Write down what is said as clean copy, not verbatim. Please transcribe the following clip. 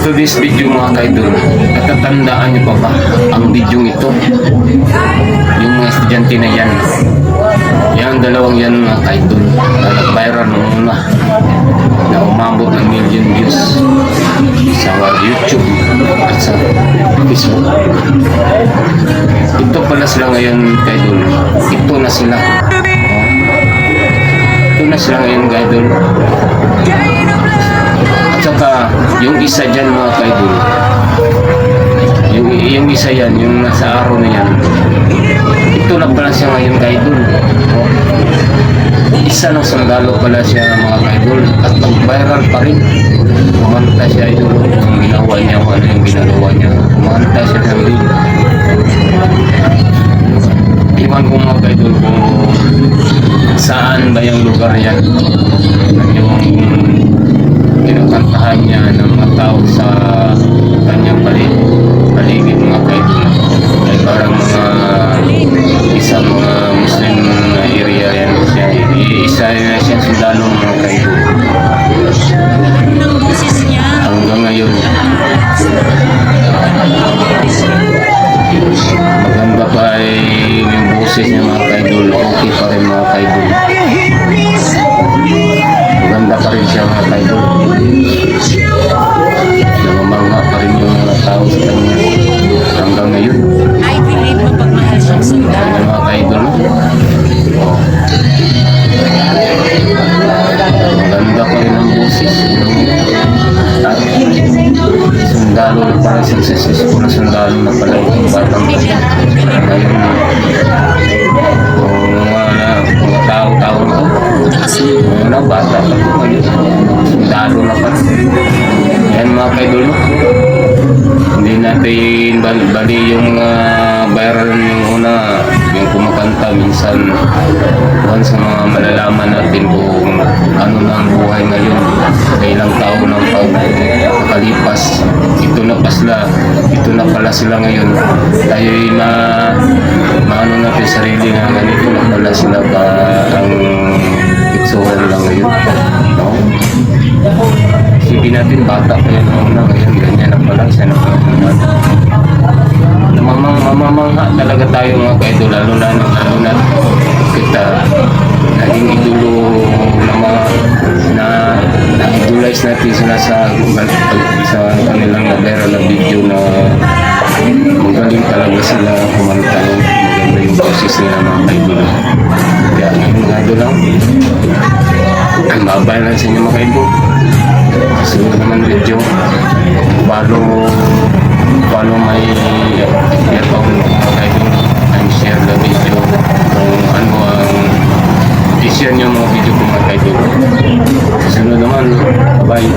to this video mga kaidol, natatandaan niyo pa ba ang video ito? Yung mga estudyante na yan, yung dalawang yan mga kaidol, na nag-viral noong una, na umabot ng million views sa YouTube at sa Facebook. Ito pala sila ngayon kaidol, ito na sila. Ito na sila ngayon kaidol. At saka yung isa dyan mga kaidol, yung isa yan, yung nasa araw na yan, ito na pala siya ngayon kaidol. Isa ng sundalo pala siya mga kaidol, at nag-viral pa rin. Kumanta siya idol, yung ginawa niya, ano yung ginagawa niya, kumanta siya ng rin. Iwan ko mga kaidol kung saan ba yung lugar yan, yung kinukantahan niya ng mga tao sa kanyang paligid mga kaidol ay parang mga isang mga Muslim na area yan siya, isa na siya sundalo mga kaidol. Hanggang ngayon maganda pa yung boses niya mga kaidol, okay pa rin mga kaidol, maganda pa rin siya mga kaidol, namamangha pa rin yung mga tao sa kanya hanggang ngayon. I believe mapagmahal siyang sundalo. Mga kaidol, maganda pa rin ang boses at sundalo na parang successful na sundalo na pala yung batang ngayon. Mga tao-tao na mga bata pa sundalo na pa. Yan mga kaidol, hindi natin bali yung viral yung una, yung kumakanta minsan buwan sa mga malalaman natin kung ano na ang buhay ngayon, kailang taon ng pagkalipas. Ito na pala sila ngayon. Tayo'y maano natin sarili na ganito na pala sila ba ang itsuhan lang ngayon, no? Sige natin, bata pa yan una, ngayon ganyan na pala siya na mamamangha talaga tayo mga kaidol, lalo na kita naging idolo na mga na-idolize natin sila sa kanilang na-viral na video na magaling talaga sila kumanta, maganda yung boses nila mga kaidol. Kaya yung mga idol lang, ang babay lang sa inyo mga kaidol. Sunod naman video, follow my account and share the video kung ano ang i-share nyo mga video ko mga kaidol. Sunod naman, bye.